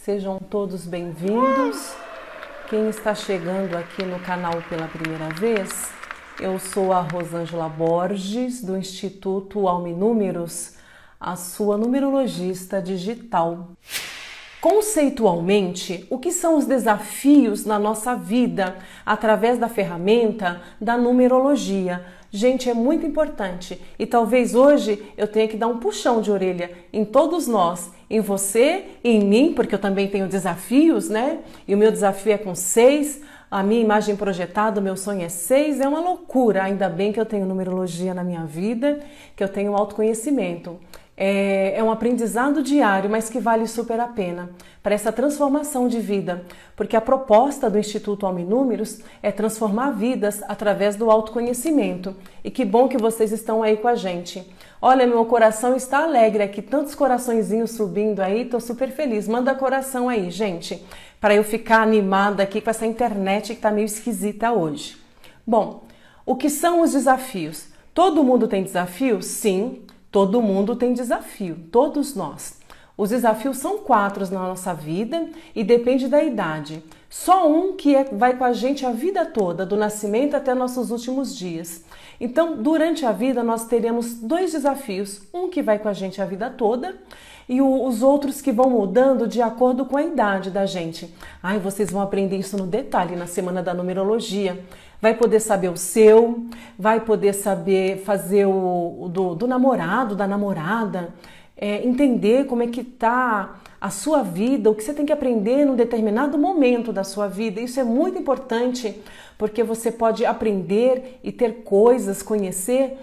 Sejam todos bem-vindos. Quem está chegando aqui no canal pela primeira vez, eu sou a Rosângela Borges, do Instituto Alminúmeros, a sua numerologista digital. Conceitualmente, o que são os desafios na nossa vida através da ferramenta da numerologia? Gente, é muito importante e talvez hoje eu tenha que dar um puxão de orelha em todos nós, em você e em mim, porque eu também tenho desafios, né? E o meu desafio é com 6, a minha imagem projetada, o meu sonho é 6, é uma loucura. Ainda bem que eu tenho numerologia na minha vida, que eu tenho autoconhecimento. É um aprendizado diário, mas que vale super a pena para essa transformação de vida, porque a proposta do Instituto Alminúmeros é transformar vidas através do autoconhecimento. E que bom que vocês estão aí com a gente. Olha, meu coração está alegre aqui, tantos coraçõezinhos subindo aí, tô super feliz. Manda coração aí, gente, para eu ficar animada aqui com essa internet que tá meio esquisita hoje. Bom, o que são os desafios? Todo mundo tem desafio? Sim. Todo mundo tem desafio, todos nós. Os desafios são 4 na nossa vida e depende da idade. Só um que vai com a gente a vida toda, do nascimento até nossos últimos dias. Então, durante a vida, nós teremos 2 desafios. Um que vai com a gente a vida toda e os outros que vão mudando de acordo com a idade da gente. Ai, vocês vão aprender isso no detalhe na Semana da Numerologia. Vai poder saber o seu, vai poder saber fazer o do namorado, da namorada, entender como é que tá a sua vida, o que você tem que aprender num determinado momento da sua vida. Isso é muito importante, porque você pode aprender e ter coisas, conhecer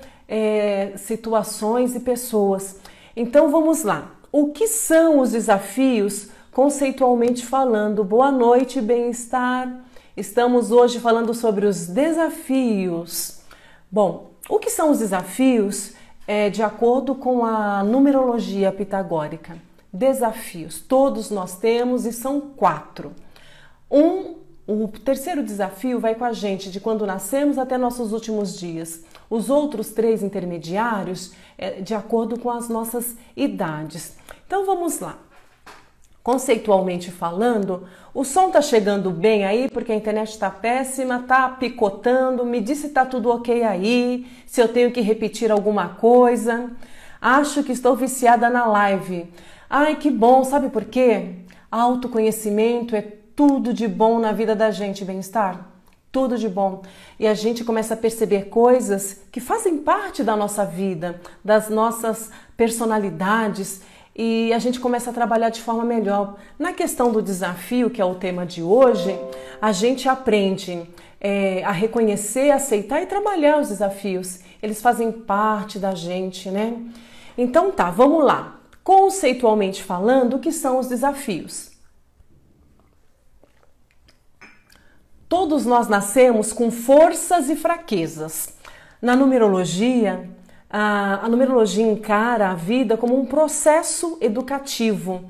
situações e pessoas. Então vamos lá. O que são os desafios conceitualmente falando? Boa noite, bem-estar. Estamos hoje falando sobre os desafios. Bom, o que são os desafios de acordo com a numerologia pitagórica? Desafios, todos nós temos e são 4. O terceiro desafio vai com a gente de quando nascemos até nossos últimos dias. Os outros 3 intermediários de acordo com as nossas idades. Então vamos lá. Conceitualmente falando, o som tá chegando bem aí, porque a internet tá péssima, tá picotando, me diz se tá tudo ok aí, se eu tenho que repetir alguma coisa. Acho que estou viciada na live. Ai, que bom, sabe por quê? Autoconhecimento é tudo de bom na vida da gente, bem-estar. Tudo de bom. E a gente começa a perceber coisas que fazem parte da nossa vida, das nossas personalidades, e a gente começa a trabalhar de forma melhor. Na questão do desafio, que é o tema de hoje, a gente aprende a reconhecer, aceitar e trabalhar os desafios. Eles fazem parte da gente, né? Então tá, vamos lá. Conceitualmente falando, o que são os desafios? Todos nós nascemos com forças e fraquezas. Na numerologia, a numerologia encara a vida como um processo educativo,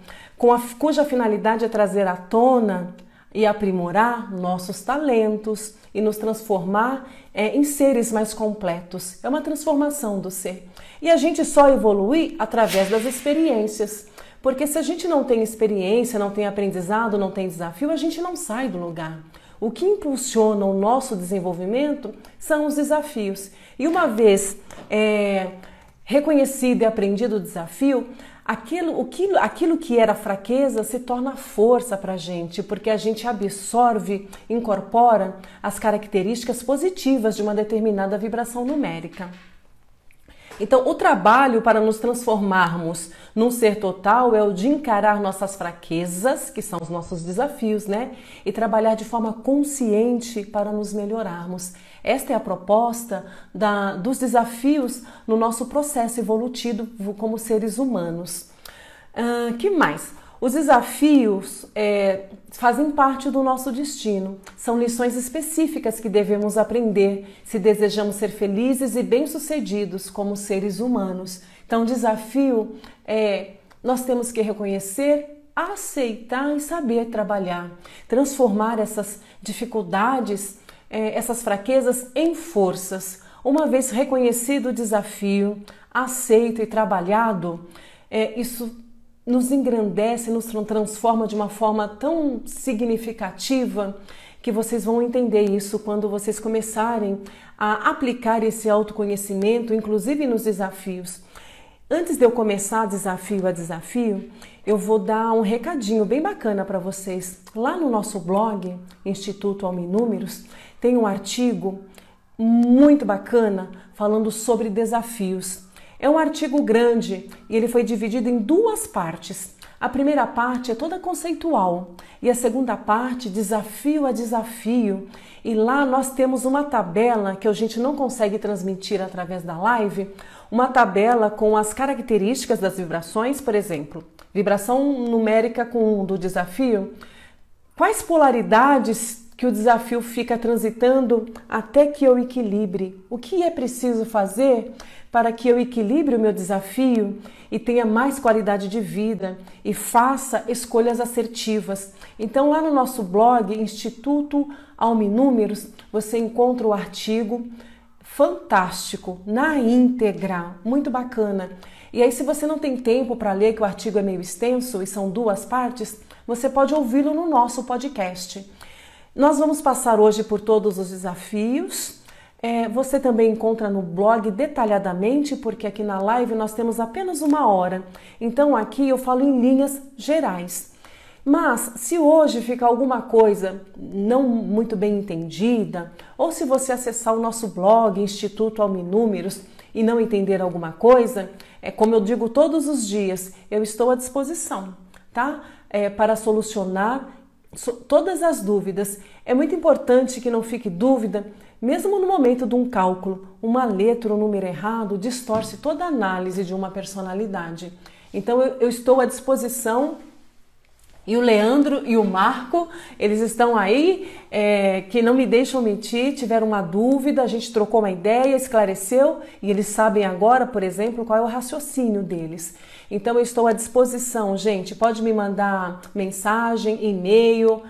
cuja finalidade é trazer à tona e aprimorar nossos talentos e nos transformar em seres mais completos. É uma transformação do ser. E a gente só evolui através das experiências. Porque se a gente não tem experiência, não tem aprendizado, não tem desafio, a gente não sai do lugar. O que impulsiona o nosso desenvolvimento são os desafios. E uma vez reconhecido e aprendido o desafio, aquilo que era fraqueza se torna força para a gente, porque a gente absorve, incorpora as características positivas de uma determinada vibração numérica. Então, o trabalho para nos transformarmos num ser total é o de encarar nossas fraquezas, que são os nossos desafios, né? E trabalhar de forma consciente para nos melhorarmos. Esta é a proposta dos desafios no nosso processo evolutivo como seres humanos. Que mais? Os desafios fazem parte do nosso destino. São lições específicas que devemos aprender se desejamos ser felizes e bem-sucedidos como seres humanos. Então, o desafio nós temos que reconhecer, aceitar e saber trabalhar. Transformar essas dificuldades, essas fraquezas em forças. Uma vez reconhecido o desafio, aceito e trabalhado, isso nos engrandece, nos transforma de uma forma tão significativa que vocês vão entender isso quando vocês começarem a aplicar esse autoconhecimento, inclusive nos desafios. Antes de eu começar desafio a desafio, eu vou dar um recadinho bem bacana para vocês. Lá no nosso blog, Instituto Alminúmeros, tem um artigo muito bacana falando sobre desafios. É um artigo grande e ele foi dividido em duas partes. A primeira parte é toda conceitual e a segunda parte, desafio a desafio. E lá nós temos uma tabela que a gente não consegue transmitir através da live, uma tabela com as características das vibrações, por exemplo, vibração numérica do desafio, quais polaridades que o desafio fica transitando até que eu equilibre. O que é preciso fazer para que eu equilibre o meu desafio e tenha mais qualidade de vida e faça escolhas assertivas. Então lá no nosso blog, Instituto Alminúmeros, você encontra o artigo fantástico, na íntegra, muito bacana. E aí se você não tem tempo para ler, que o artigo é meio extenso e são duas partes, você pode ouvi-lo no nosso podcast. Nós vamos passar hoje por todos os desafios. Você também encontra no blog detalhadamente, porque aqui na live nós temos apenas 1 hora. Então aqui eu falo em linhas gerais. Mas se hoje ficar alguma coisa não muito bem entendida, ou se você acessar o nosso blog Instituto Alminúmeros e não entender alguma coisa, como eu digo todos os dias, eu estou à disposição, tá? Para solucionar todas as dúvidas. É muito importante que não fique dúvida, mesmo no momento de um cálculo. Uma letra ou número errado distorce toda a análise de uma personalidade. Então eu estou à disposição. E o Leandro e o Marco, eles estão aí, que não me deixam mentir, tiveram uma dúvida, a gente trocou uma ideia, esclareceu e eles sabem agora, por exemplo, qual é o raciocínio deles. Então eu estou à disposição, gente, pode me mandar mensagem, e-mail,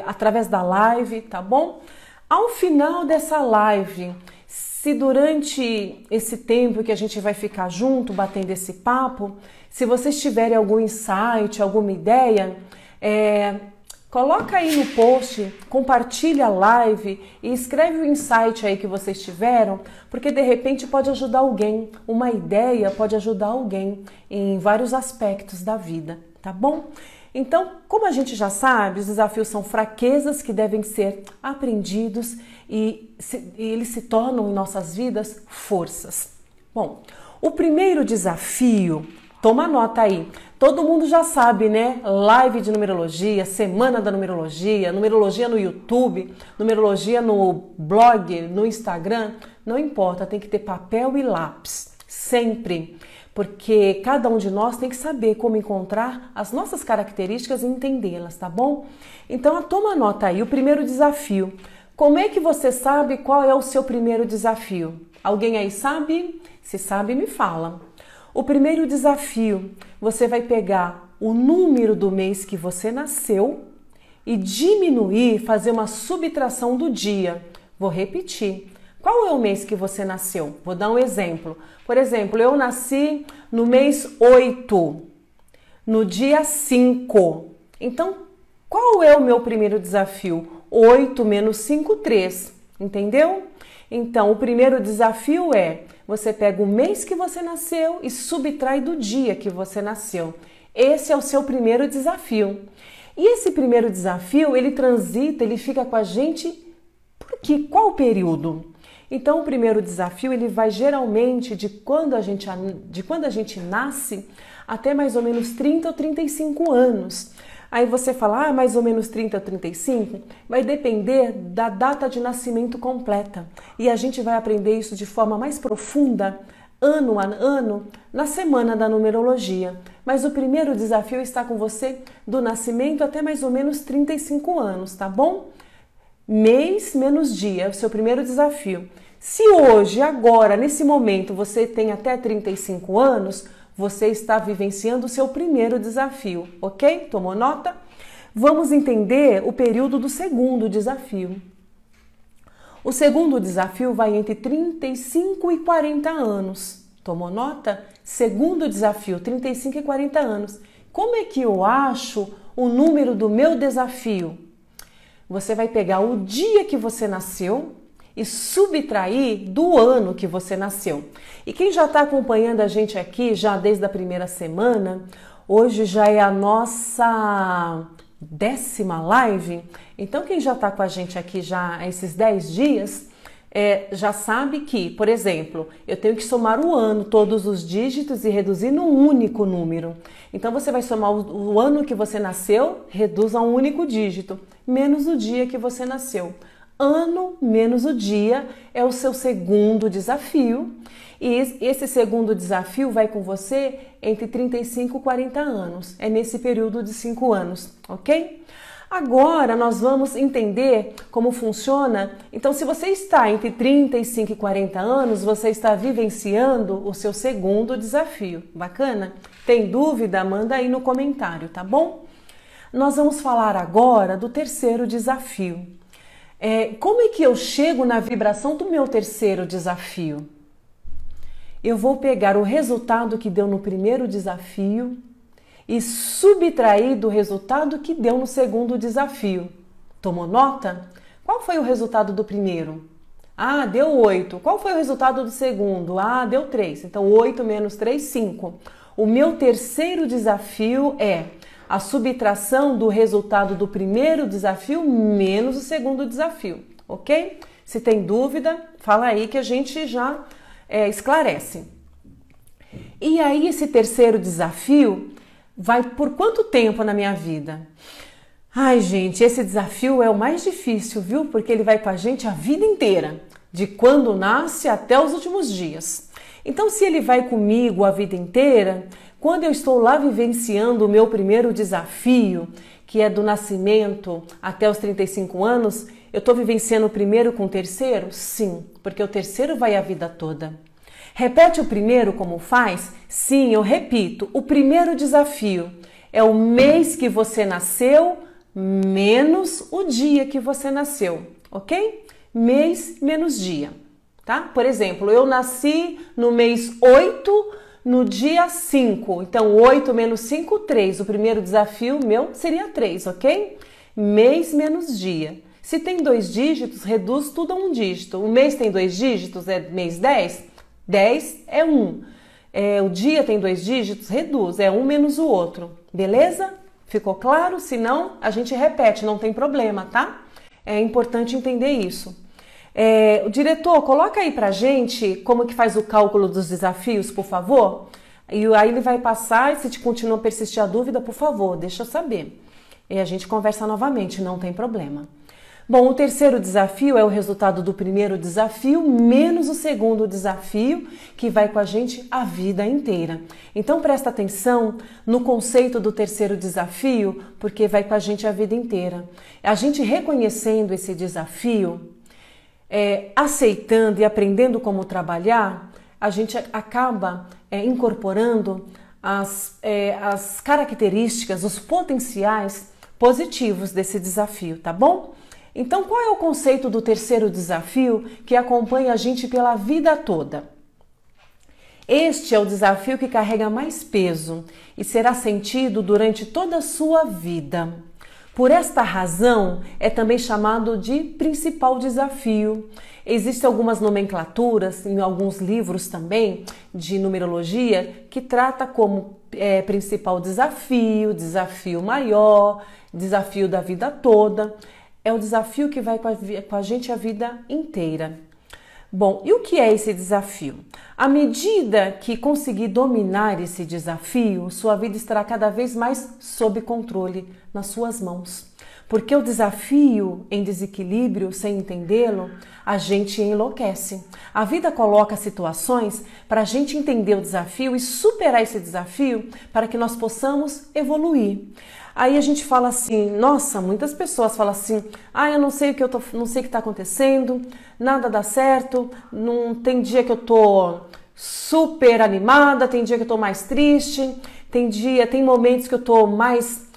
através da live, tá bom? Ao final dessa live, se durante esse tempo que a gente vai ficar junto, batendo esse papo, se vocês tiverem algum insight, alguma ideia, coloca aí no post, compartilha a live e escreve o insight aí que vocês tiveram, porque de repente pode ajudar alguém, uma ideia pode ajudar alguém em vários aspectos da vida, tá bom? Então, como a gente já sabe, os desafios são fraquezas que devem ser aprendidos e eles se tornam em nossas vidas forças. Bom, o primeiro desafio, toma nota aí, todo mundo já sabe, né? Live de numerologia, semana da numerologia, numerologia no YouTube, numerologia no blog, no Instagram, não importa, tem que ter papel e lápis, sempre. Porque cada um de nós tem que saber como encontrar as nossas características e entendê-las, tá bom? Então, toma nota aí, o primeiro desafio. Como é que você sabe qual é o seu primeiro desafio? Alguém aí sabe? Se sabe, me fala. O primeiro desafio, você vai pegar o número do mês que você nasceu e diminuir, fazer uma subtração do dia. Vou repetir. Qual é o mês que você nasceu? Vou dar um exemplo. Por exemplo, eu nasci no mês 8, no dia 5. Então, qual é o meu primeiro desafio? 8 menos 5, 3. Entendeu? Então, o primeiro desafio é, você pega o mês que você nasceu e subtrai do dia que você nasceu. Esse é o seu primeiro desafio. E esse primeiro desafio, ele transita, ele fica com a gente por quê? Qual período? Então, o primeiro desafio, ele vai geralmente de quando a gente nasce até mais ou menos 30 ou 35 anos. Aí você fala, mais ou menos 30 ou 35? Vai depender da data de nascimento completa. E a gente vai aprender isso de forma mais profunda, ano a ano, na semana da numerologia. Mas o primeiro desafio está com você do nascimento até mais ou menos 35 anos, tá bom? Mês menos dia, é o seu primeiro desafio. Se hoje, agora, nesse momento, você tem até 35 anos, você está vivenciando o seu primeiro desafio, ok? Tomou nota? Vamos entender o período do segundo desafio. O segundo desafio vai entre 35 e 40 anos. Tomou nota? Segundo desafio, 35 e 40 anos. Como é que eu acho o número do meu desafio? Você vai pegar o dia que você nasceu e subtrair do ano que você nasceu. E quem já está acompanhando a gente aqui já desde a primeira semana, hoje já é a nossa 10ª live. Então quem já está com a gente aqui já há esses 10 dias, já sabe que, por exemplo, eu tenho que somar o ano, todos os dígitos e reduzir num único número. Então você vai somar o ano que você nasceu, reduz a um único dígito, menos o dia que você nasceu. Ano menos o dia é o seu segundo desafio. E esse segundo desafio vai com você entre 35 e 40 anos. É nesse período de 5 anos, ok? Agora nós vamos entender como funciona. Então, se você está entre 35 e 40 anos, você está vivenciando o seu segundo desafio. Bacana? Tem dúvida? Manda aí no comentário, tá bom? Nós vamos falar agora do terceiro desafio. Como é que eu chego na vibração do meu terceiro desafio? Eu vou pegar o resultado que deu no primeiro desafio e subtrair do resultado que deu no segundo desafio. Tomou nota? Qual foi o resultado do primeiro? Ah, deu 8. Qual foi o resultado do segundo? Ah, deu 3. Então, 8 menos 3, 5. O meu terceiro desafio é a subtração do resultado do primeiro desafio menos o segundo desafio, ok? Se tem dúvida, fala aí que a gente já esclarece. E aí, esse terceiro desafio vai por quanto tempo na minha vida? Ai, gente, esse desafio é o mais difícil, viu? Porque ele vai com a gente a vida inteira, de quando nasce até os últimos dias. Então, se ele vai comigo a vida inteira, quando eu estou lá vivenciando o meu primeiro desafio, que é do nascimento até os 35 anos, eu estou vivenciando o primeiro com o terceiro? Sim, porque o terceiro vai a vida toda. Repete o primeiro como faz? Sim, eu repito. O primeiro desafio é o mês que você nasceu menos o dia que você nasceu, ok? Mês menos dia, tá? Por exemplo, eu nasci no mês 8, no dia 5. Então, 8 menos 5, 3. O primeiro desafio meu seria 3, ok? Mês menos dia. Se tem 2 dígitos, reduz tudo a um dígito. O mês tem 2 dígitos, é mês 10? 10 é 1. O dia tem 2 dígitos, reduz, é um menos o outro. Beleza? Ficou claro? Se não, a gente repete, não tem problema, tá? É importante entender isso. O diretor, coloca aí pra gente como que faz o cálculo dos desafios, por favor. E aí ele vai passar, e se te continua a persistir a dúvida, por favor, deixa eu saber. E a gente conversa novamente, não tem problema. Bom, o terceiro desafio é o resultado do primeiro desafio menos o segundo desafio, que vai com a gente a vida inteira. Então presta atenção no conceito do terceiro desafio, porque vai com a gente a vida inteira. A gente reconhecendo esse desafio, aceitando e aprendendo como trabalhar, a gente acaba incorporando as características, os potenciais positivos desse desafio, tá bom? Então, qual é o conceito do terceiro desafio que acompanha a gente pela vida toda? Este é o desafio que carrega mais peso e será sentido durante toda a sua vida. Por esta razão, é também chamado de principal desafio. Existem algumas nomenclaturas, em alguns livros também, de numerologia, que trata como principal desafio, desafio maior, desafio da vida toda. É o desafio que vai com a gente a vida inteira. Bom, e o que é esse desafio? À medida que conseguir dominar esse desafio, sua vida estará cada vez mais sob controle, nas suas mãos. Porque o desafio em desequilíbrio, sem entendê-lo, a gente enlouquece. A vida coloca situações para a gente entender o desafio e superar esse desafio para que nós possamos evoluir. Aí a gente fala assim, nossa, muitas pessoas falam assim, eu não sei não sei o que está acontecendo, nada dá certo, não tem dia que eu tô super animada, tem dia que eu tô mais triste, tem momentos que eu tô mais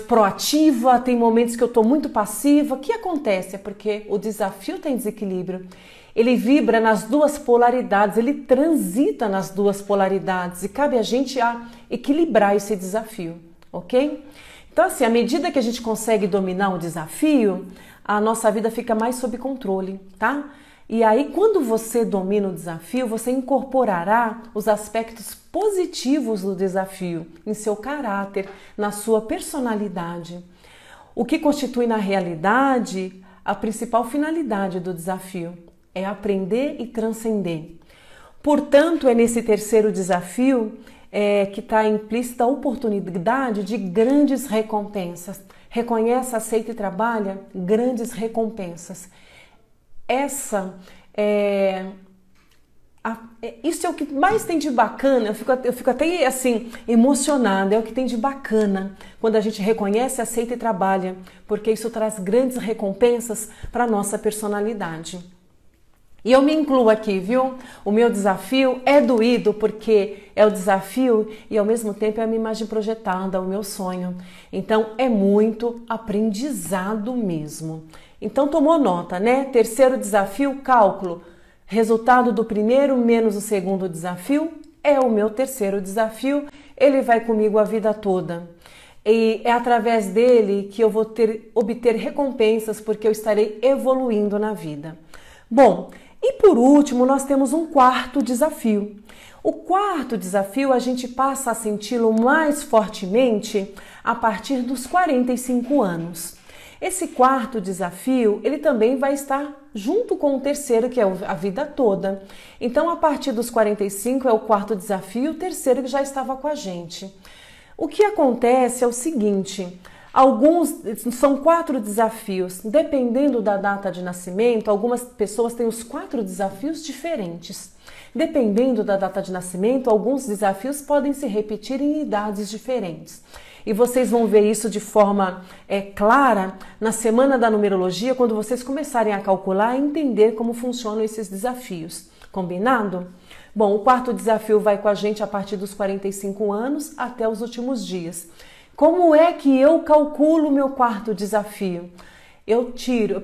proativa, tem momentos que eu tô muito passiva. O que acontece? É porque o desafio tem desequilíbrio. Ele vibra nas duas polaridades, ele transita nas duas polaridades e cabe a gente a equilibrar esse desafio, ok? Então assim, à medida que a gente consegue dominar o desafio, a nossa vida fica mais sob controle, tá? E aí, quando você domina o desafio, você incorporará os aspectos positivos do desafio em seu caráter, na sua personalidade. O que constitui na realidade a principal finalidade do desafio é aprender e transcender. Portanto, é nesse terceiro desafio que está implícita a oportunidade de grandes recompensas. Reconhece, aceita e trabalha grandes recompensas. Isso é o que mais tem de bacana, eu fico até assim emocionada, é o que tem de bacana quando a gente reconhece, aceita e trabalha, porque isso traz grandes recompensas para a nossa personalidade. E eu me incluo aqui, viu? O meu desafio é doído porque é o desafio e ao mesmo tempo é a minha imagem projetada, o meu sonho. Então é muito aprendizado mesmo. Então tomou nota, né? Terceiro desafio, cálculo. Resultado do primeiro menos o segundo desafio é o meu terceiro desafio. Ele vai comigo a vida toda. E é através dele que eu vou obter recompensas porque eu estarei evoluindo na vida. Bom, e por último nós temos um quarto desafio. O quarto desafio a gente passa a senti-lo mais fortemente a partir dos 45 anos. Esse quarto desafio, ele também vai estar junto com o terceiro, que é a vida toda. Então, a partir dos 45 é o quarto desafio, o terceiro que já estava com a gente. O que acontece é o seguinte, são 4 desafios. Dependendo da data de nascimento, algumas pessoas têm os 4 desafios diferentes. Dependendo da data de nascimento, alguns desafios podem se repetir em idades diferentes. E vocês vão ver isso de forma clara na semana da numerologia, quando vocês começarem a calcular e entender como funcionam esses desafios. Combinado? Bom, o quarto desafio vai com a gente a partir dos 45 anos até os últimos dias. Como é que eu calculo o meu quarto desafio? Eu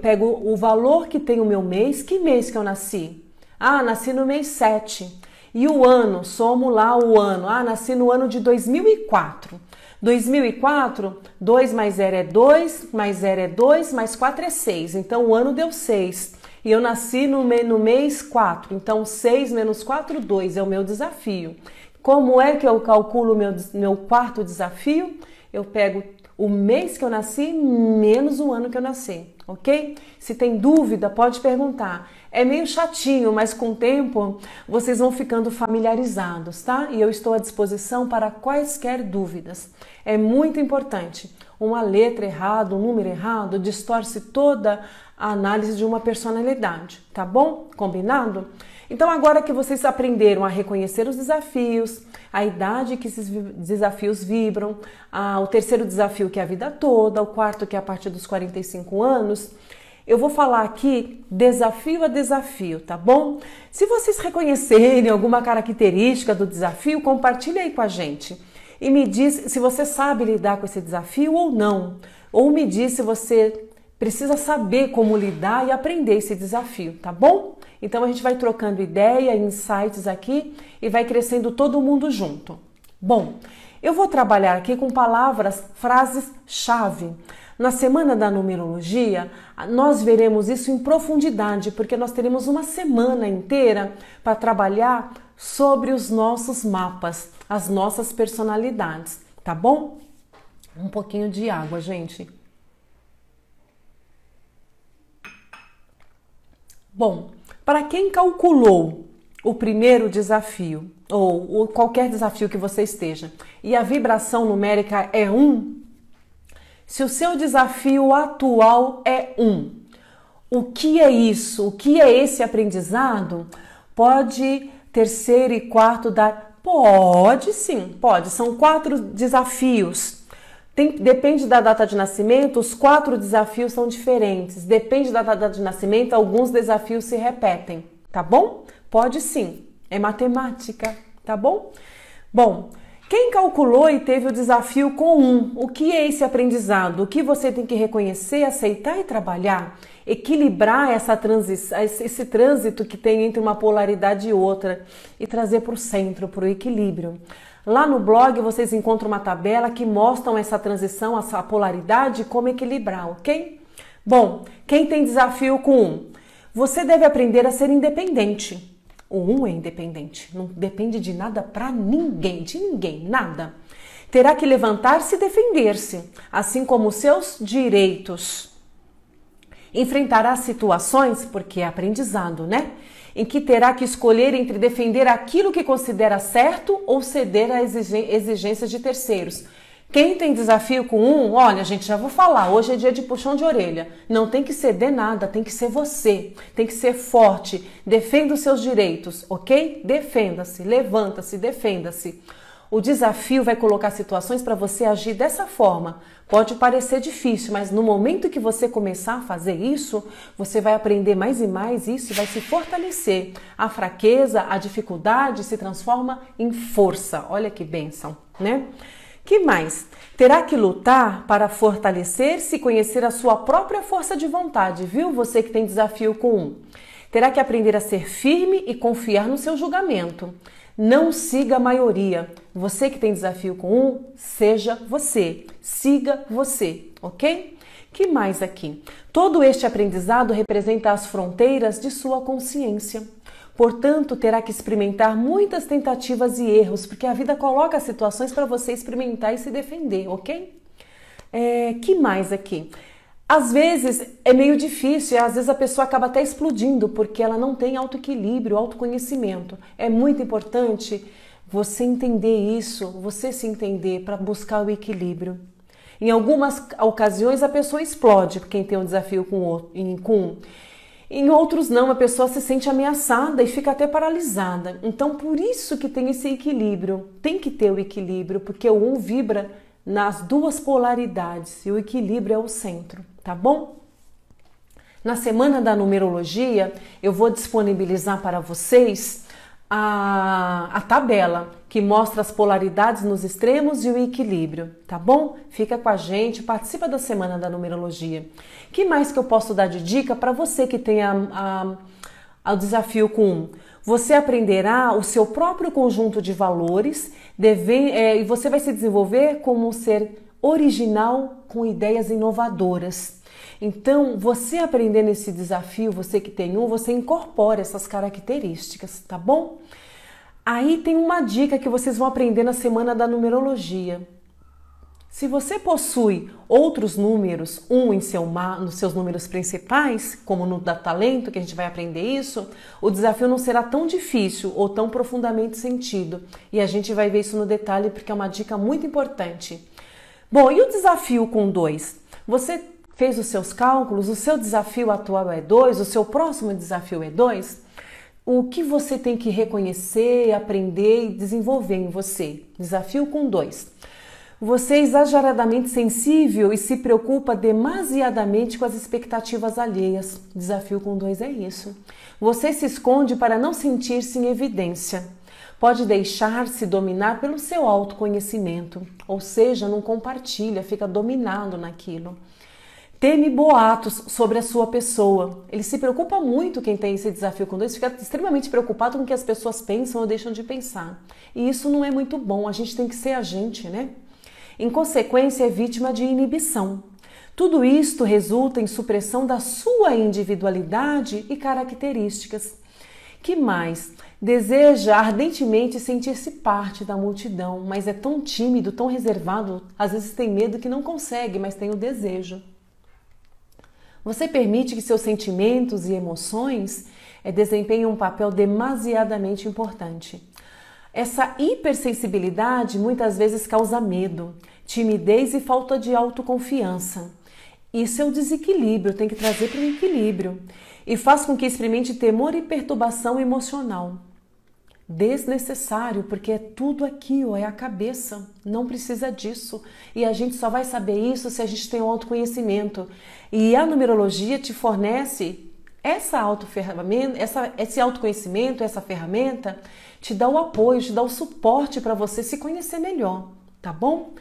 pego o valor que tem o meu mês. Que mês que eu nasci? Ah, nasci no mês 7. E o ano, somo lá o ano. Ah, nasci no ano de 2004. 2004, 2 mais 0 é 2, mais 0 é 2, mais 4 é 6. Então, o ano deu 6. E eu nasci no mês 4. Então, 6 menos 4, 2 é o meu desafio. Como é que eu calculo o meu quarto desafio? Eu pego o mês que eu nasci menos o ano que eu nasci, ok? Se tem dúvida, pode perguntar. É meio chatinho, mas com o tempo vocês vão ficando familiarizados, tá? E eu estou à disposição para quaisquer dúvidas. É muito importante. Uma letra errada, um número errado, distorce toda a análise de uma personalidade, tá bom? Combinado? Então, agora que vocês aprenderam a reconhecer os desafios, a idade que esses desafios vibram, o terceiro desafio que é a vida toda, o quarto que é a partir dos 45 anos, eu vou falar aqui desafio a desafio, tá bom? Se vocês reconhecerem alguma característica do desafio, compartilhe aí com a gente. E me diz se você sabe lidar com esse desafio ou não. Ou me diz se você precisa saber como lidar e aprender esse desafio, tá bom? Então a gente vai trocando ideia, insights aqui e vai crescendo todo mundo junto. Bom, eu vou trabalhar aqui com palavras, frases-chave. Na semana da numerologia, nós veremos isso em profundidade, porque nós teremos uma semana inteira para trabalhar sobre os nossos mapas, as nossas personalidades, tá bom? Um pouquinho de água, gente. Bom, para quem calculou o primeiro desafio, ou qualquer desafio que você esteja, e a vibração numérica é 1, se o seu desafio atual é 1, o que é isso? O que é esse aprendizado? Pode terceiro e quarto dar? Pode sim, pode. São 4 desafios. Depende da data de nascimento, os 4 desafios são diferentes. Depende da data de nascimento, alguns desafios se repetem, tá bom? Pode sim, é matemática, tá bom? Bom, Quem calculou e teve o desafio com 1, o que é esse aprendizado? O que você tem que reconhecer, aceitar e trabalhar? Equilibrar esse trânsito que tem entre uma polaridade e outra e trazer para o centro, para o equilíbrio. Lá no blog vocês encontram uma tabela que mostra essa transição, essa polaridade e como equilibrar, ok? Bom, quem tem desafio com 1? Você deve aprender a ser independente. O 1 é independente, não depende de nada para ninguém, de ninguém, nada. Terá que levantar-se e defender-se, assim como os seus direitos. Enfrentará situações, porque é aprendizado, né? Em que terá que escolher entre defender aquilo que considera certo ou ceder às exigências de terceiros. Quem tem desafio com 1, olha, gente, já vou falar, hoje é dia de puxão de orelha. Não tem que ceder nada, tem que ser você, tem que ser forte, defenda os seus direitos, ok? Defenda-se, levanta-se, defenda-se. O desafio vai colocar situações para você agir dessa forma. Pode parecer difícil, mas no momento que você começar a fazer isso, você vai aprender mais e mais isso e vai se fortalecer. A fraqueza, a dificuldade se transforma em força. Olha que bênção, né? Que mais? Terá que lutar para fortalecer-se e conhecer a sua própria força de vontade, viu? Você que tem desafio com 1. Terá que aprender a ser firme e confiar no seu julgamento. Não siga a maioria. Você que tem desafio com 1, seja você. Siga você, ok? Que mais aqui? Todo este aprendizado representa as fronteiras de sua consciência. Portanto, terá que experimentar muitas tentativas e erros, porque a vida coloca situações para você experimentar e se defender, ok? Que mais aqui? Às vezes é meio difícil, às vezes a pessoa acaba até explodindo, porque ela não tem autoequilíbrio, autoconhecimento. É muito importante você entender isso, você se entender para buscar o equilíbrio. Em algumas ocasiões a pessoa explode, quem tem um desafio com 1. Em outros não, a pessoa se sente ameaçada e fica até paralisada. Então, por isso que tem esse equilíbrio. Tem que ter o equilíbrio, porque o 1 vibra nas duas polaridades e o equilíbrio é o centro, tá bom? Na semana da numerologia, eu vou disponibilizar para vocês a tabela que mostra as polaridades nos extremos e o equilíbrio, tá bom? Fica com a gente, participa da semana da numerologia. Que mais que eu posso dar de dica para você que tem o desafio com 1? Você aprenderá o seu próprio conjunto de valores e você vai se desenvolver como um ser original com ideias inovadoras. Então, você aprendendo esse desafio, você que tem 1, você incorpora essas características, tá bom? Aí tem uma dica que vocês vão aprender na semana da numerologia. Se você possui outros números, 1 nos seus números principais, como no da talento, que a gente vai aprender isso, o desafio não será tão difícil ou tão profundamente sentido. E a gente vai ver isso no detalhe porque é uma dica muito importante. Bom, e o desafio com 2? Você fez os seus cálculos, o seu desafio atual é 2, o seu próximo desafio é 2? O que você tem que reconhecer, aprender e desenvolver em você? Desafio com 2. Você é exageradamente sensível e se preocupa demasiadamente com as expectativas alheias. Desafio com 2 é isso. Você se esconde para não sentir-se em evidência. Pode deixar-se dominar pelo seu autoconhecimento, ou seja, não compartilha, fica dominado naquilo. Teme boatos sobre a sua pessoa. Ele se preocupa muito, quem tem esse desafio com 2, fica extremamente preocupado com o que as pessoas pensam ou deixam de pensar. E isso não é muito bom, a gente tem que ser a gente, né? Em consequência, é vítima de inibição. Tudo isto resulta em supressão da sua individualidade e características. Que mais? Deseja ardentemente sentir-se parte da multidão, mas é tão tímido, tão reservado, às vezes tem medo que não consegue, mas tem o desejo. Você permite que seus sentimentos e emoções desempenhem um papel demasiadamente importante. Essa hipersensibilidade muitas vezes causa medo, timidez e falta de autoconfiança. Isso é o desequilíbrio, tem que trazer para o equilíbrio. E faz com que experimente temor e perturbação emocional. Desnecessário, porque é tudo aqui, é a cabeça, não precisa disso. E a gente só vai saber isso se a gente tem um autoconhecimento. E a numerologia te fornece esse autoconhecimento, essa ferramenta te dá o apoio, te dá o suporte para você se conhecer melhor, tá bom?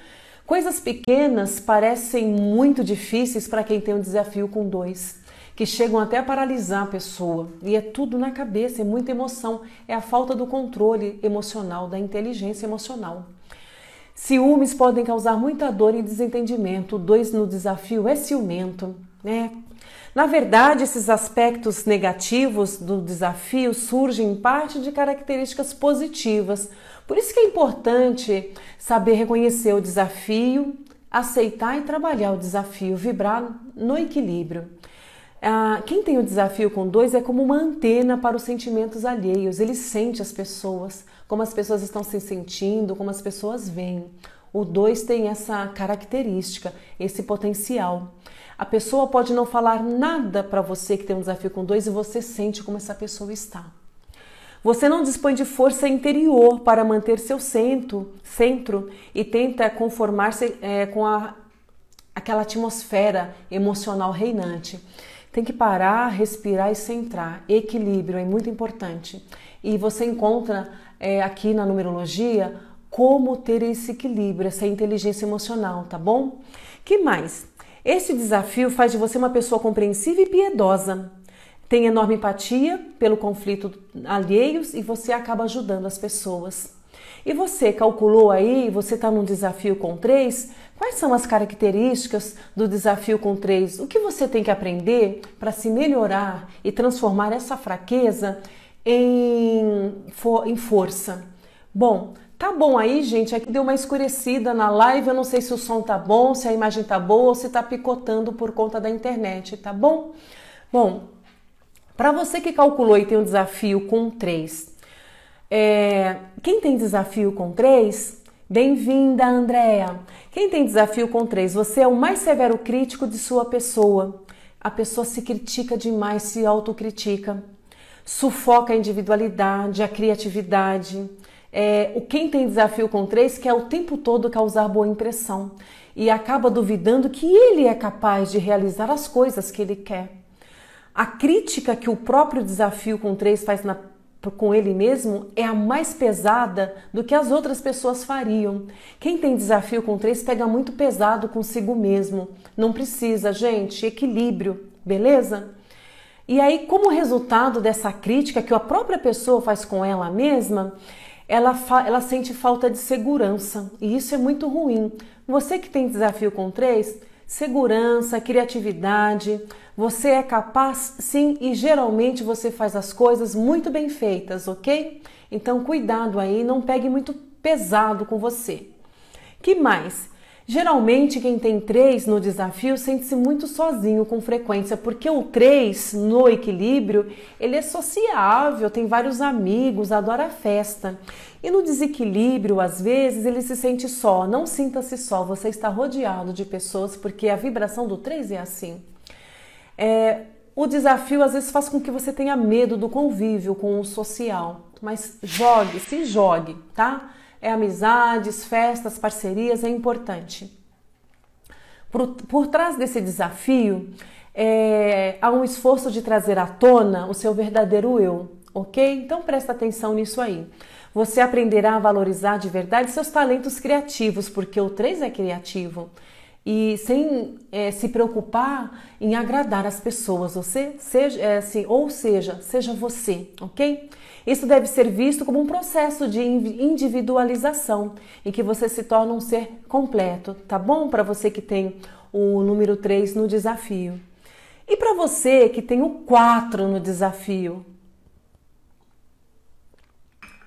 Coisas pequenas parecem muito difíceis para quem tem um desafio com 2, que chegam até a paralisar a pessoa. E é tudo na cabeça, é muita emoção, é a falta do controle emocional, da inteligência emocional. Ciúmes podem causar muita dor e desentendimento. O 2 no desafio é ciumento, né? Na verdade, esses aspectos negativos do desafio surgem em parte de características positivas. Por isso que é importante saber reconhecer o desafio, aceitar e trabalhar o desafio, vibrar no equilíbrio. Quem tem o desafio com 2 é como uma antena para os sentimentos alheios. Ele sente as pessoas, como as pessoas estão se sentindo, como as pessoas veem. O 2 tem essa característica, esse potencial. A pessoa pode não falar nada para você que tem um desafio com 2 e você sente como essa pessoa está. Você não dispõe de força interior para manter seu centro e tenta conformar-se com aquela atmosfera emocional reinante. Tem que parar, respirar e centrar. Equilíbrio é muito importante. E você encontra aqui na numerologia como ter esse equilíbrio, essa inteligência emocional, tá bom? Que mais? Esse desafio faz de você uma pessoa compreensiva e piedosa. Tem enorme empatia pelo conflito alheios e você acaba ajudando as pessoas. E você calculou aí, você está num desafio com 3, quais são as características do desafio com 3? O que você tem que aprender para se melhorar e transformar essa fraqueza em força? Bom, tá bom aí, gente, aqui deu uma escurecida na live, eu não sei se o som tá bom, se a imagem tá boa ou se tá picotando por conta da internet, tá bom? Bom, para você que calculou e tem um desafio com 3, quem tem desafio com 3, bem-vinda, Andréa. Quem tem desafio com 3, você é o mais severo crítico de sua pessoa. A pessoa se critica demais, se autocritica, sufoca a individualidade, a criatividade. Quem tem desafio com 3 quer o tempo todo causar boa impressão e acaba duvidando que ele é capaz de realizar as coisas que ele quer. A crítica que o próprio desafio com 3 faz com ele mesmo é a mais pesada do que as outras pessoas fariam. Quem tem desafio com 3 pega muito pesado consigo mesmo. Não precisa, gente, equilíbrio, beleza? E aí, como resultado dessa crítica que a própria pessoa faz com ela mesma, ela sente falta de segurança e isso é muito ruim. Você que tem desafio com 3, segurança, criatividade, você é capaz sim e geralmente você faz as coisas muito bem feitas, ok? Então cuidado aí, não pegue muito pesado com você. Que mais? Geralmente quem tem 3 no desafio sente-se muito sozinho com frequência, porque o 3 no equilíbrio, ele é sociável, tem vários amigos, adora festa. E no desequilíbrio, às vezes, ele se sente só. Não sinta-se só, você está rodeado de pessoas, porque a vibração do 3 é assim. O desafio às vezes faz com que você tenha medo do convívio com o social, mas se jogue, tá? Amizades, festas, parcerias, é importante. Por trás desse desafio, há um esforço de trazer à tona o seu verdadeiro eu, ok? Então presta atenção nisso aí. Você aprenderá a valorizar de verdade seus talentos criativos, porque o 3 é criativo. E sem se preocupar em agradar as pessoas, seja você, ok? Isso deve ser visto como um processo de individualização, em que você se torna um ser completo, tá bom? Para você que tem o número 3 no desafio. E para você que tem o 4 no desafio?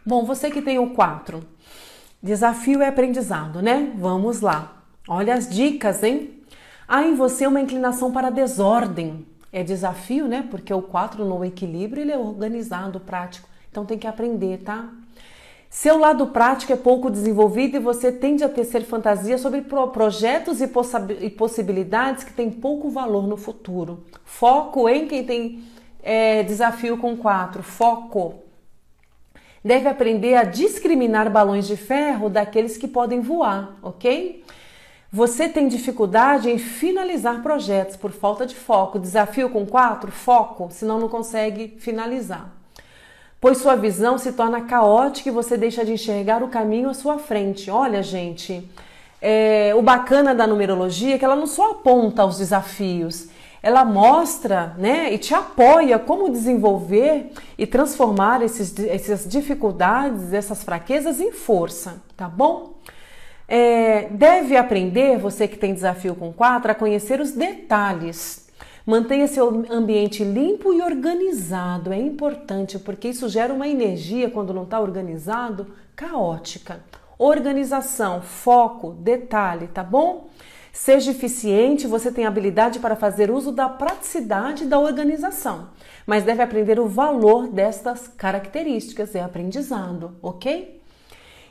Bom, você que tem o 4, desafio é aprendizado, né? Vamos lá. Olha as dicas, hein? Há em você uma inclinação para a desordem. É desafio, né? Porque o 4 no equilíbrio, ele é organizado, prático. Então tem que aprender, tá? Seu lado prático é pouco desenvolvido e você tende a tecer fantasia sobre projetos e possibilidades que têm pouco valor no futuro. Foco em quem tem desafio com 4. Foco. Deve aprender a discriminar balões de ferro daqueles que podem voar, ok? Você tem dificuldade em finalizar projetos por falta de foco. Desafio com 4, foco, senão não consegue finalizar. Pois sua visão se torna caótica e você deixa de enxergar o caminho à sua frente. Olha, gente, o bacana da numerologia é que ela não só aponta os desafios, ela mostra, né, e te apoia como desenvolver e transformar essas dificuldades, essas fraquezas em força, tá bom? Deve aprender, você que tem desafio com 4, a conhecer os detalhes. Mantenha seu ambiente limpo e organizado, é importante, porque isso gera uma energia, quando não está organizado, caótica. Organização, foco, detalhe, tá bom? Seja eficiente, você tem habilidade para fazer uso da praticidade da organização, mas deve aprender o valor destas características, é aprendizado, ok?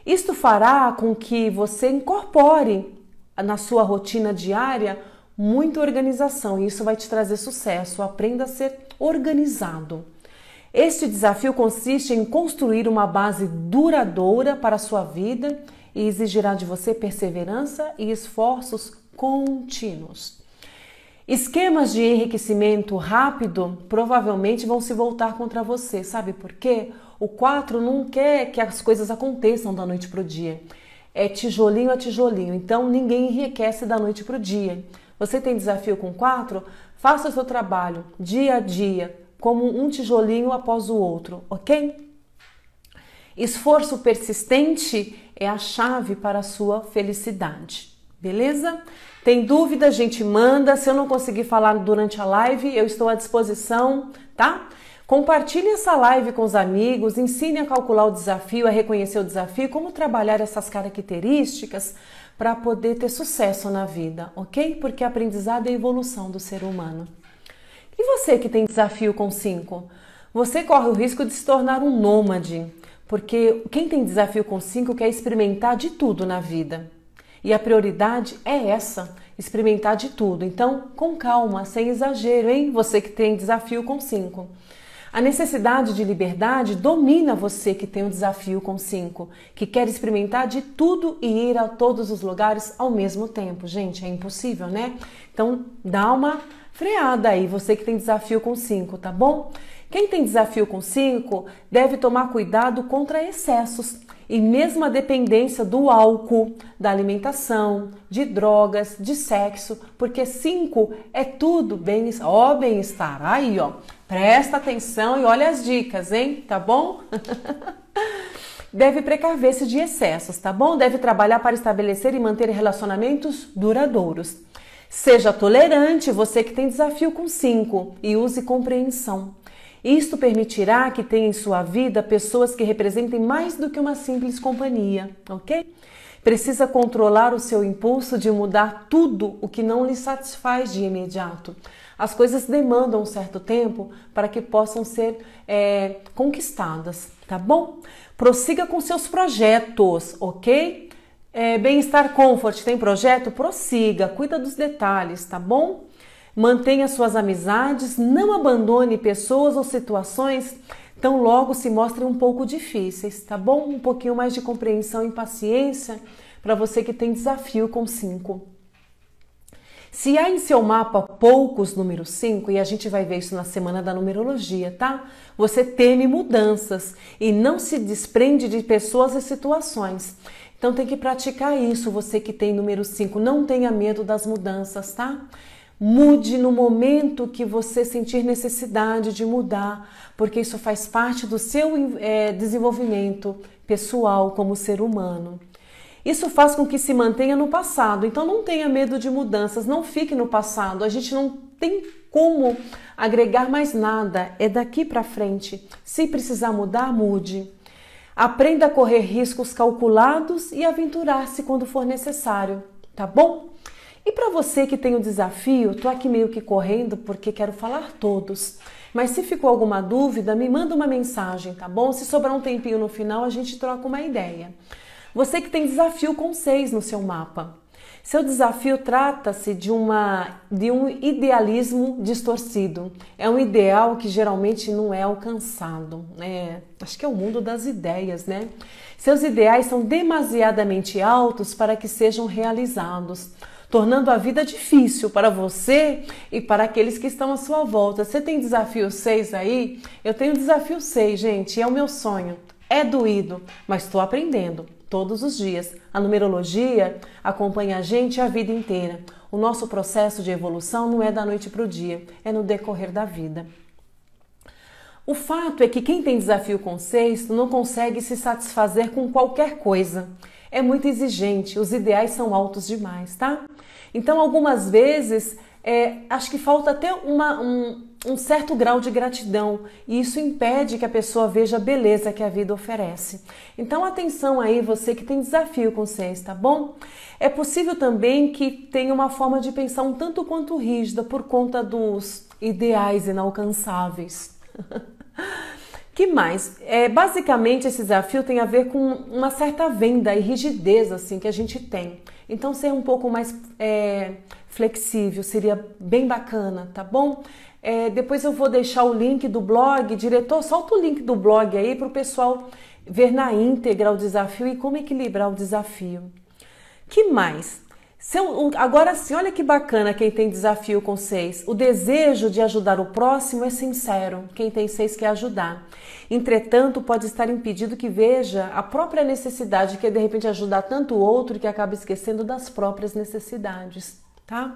Isto fará com que você incorpore na sua rotina diária muita organização e isso vai te trazer sucesso. Aprenda a ser organizado. Este desafio consiste em construir uma base duradoura para a sua vida e exigirá de você perseverança e esforços contínuos. Esquemas de enriquecimento rápido provavelmente vão se voltar contra você. Sabe por quê? O 4 não quer que as coisas aconteçam da noite para o dia. É tijolinho a tijolinho. Então ninguém enriquece da noite para o dia. Você tem desafio com 4? Faça o seu trabalho dia a dia, como um tijolinho após o outro, ok? Esforço persistente é a chave para a sua felicidade, beleza? Tem dúvida? A gente manda. Se eu não conseguir falar durante a live, eu estou à disposição, tá? Compartilhe essa live com os amigos, ensine a calcular o desafio, a reconhecer o desafio, como trabalhar essas características para poder ter sucesso na vida, ok? Porque aprendizado é a evolução do ser humano. E você que tem desafio com 5? Você corre o risco de se tornar um nômade, porque quem tem desafio com 5 quer experimentar de tudo na vida. E a prioridade é essa, experimentar de tudo. Então, com calma, sem exagero, hein? Você que tem desafio com 5. A necessidade de liberdade domina você que tem um desafio com 5, que quer experimentar de tudo e ir a todos os lugares ao mesmo tempo. Gente, é impossível, né? Então, dá uma freada aí, você que tem desafio com 5, tá bom? Quem tem desafio com 5 deve tomar cuidado contra excessos e mesmo a dependência do álcool, da alimentação, de drogas, de sexo, porque 5 é tudo bem-estar. Aí, ó, presta atenção e olha as dicas, hein? Tá bom? Deve precaver-se de excessos, tá bom? Deve trabalhar para estabelecer e manter relacionamentos duradouros. Seja tolerante, você que tem desafio com 5, e use compreensão. Isto permitirá que tenha em sua vida pessoas que representem mais do que uma simples companhia, ok? Precisa controlar o seu impulso de mudar tudo o que não lhe satisfaz de imediato. As coisas demandam um certo tempo para que possam ser conquistadas, tá bom? Prossiga com seus projetos, ok? Bem-estar comfort, tem projeto? Prossiga, cuida dos detalhes, tá bom? Mantenha suas amizades, não abandone pessoas ou situações tão logo se mostrem um pouco difíceis, tá bom? Um pouquinho mais de compreensão e paciência para você que tem desafio com 5. Se há em seu mapa poucos números 5, e a gente vai ver isso na semana da numerologia, tá? Você teme mudanças e não se desprende de pessoas e situações. Então tem que praticar isso, você que tem número 5, não tenha medo das mudanças, tá? Mude no momento que você sentir necessidade de mudar, porque isso faz parte do seu desenvolvimento pessoal como ser humano. Isso faz com que se mantenha no passado, então não tenha medo de mudanças, não fique no passado, a gente não tem como agregar mais nada, é daqui para frente. Se precisar mudar, mude. Aprenda a correr riscos calculados e aventurar-se quando for necessário, tá bom? E para você que tem o desafio, tô aqui meio que correndo porque quero falar todos. Mas se ficou alguma dúvida, me manda uma mensagem, tá bom? Se sobrar um tempinho no final, a gente troca uma ideia. Você que tem desafio com 6 no seu mapa. Seu desafio trata-se de um idealismo distorcido. É um ideal que geralmente não é alcançado. Acho que é o mundo das ideias, né? Seus ideais são demasiadamente altos para que sejam realizados, tornando a vida difícil para você e para aqueles que estão à sua volta. Você tem desafio 6 aí? Eu tenho desafio 6, gente, é o meu sonho. É doído, mas estou aprendendo todos os dias. A numerologia acompanha a gente a vida inteira. O nosso processo de evolução não é da noite para o dia, é no decorrer da vida. O fato é que quem tem desafio com 6 não consegue se satisfazer com qualquer coisa. É muito exigente, os ideais são altos demais, tá? Então, algumas vezes, acho que falta até um certo grau de gratidão e isso impede que a pessoa veja a beleza que a vida oferece. Então, atenção aí, você que tem desafio com 6, tá bom? É possível também que tenha uma forma de pensar um tanto quanto rígida por conta dos ideais inalcançáveis. Que mais? Basicamente, esse desafio tem a ver com uma certa venda e rigidez assim, que a gente tem. Então, ser um pouco mais flexível seria bem bacana, tá bom? Depois eu vou deixar o link do blog. Diretor, solta o link do blog aí para o pessoal ver na íntegra o desafio e como equilibrar o desafio. Que mais? Agora sim, olha que bacana quem tem desafio com 6. O desejo de ajudar o próximo é sincero. Quem tem 6 quer ajudar. Entretanto, pode estar impedido que veja a própria necessidade, que é de repente ajudar tanto o outro que acaba esquecendo das próprias necessidades, tá?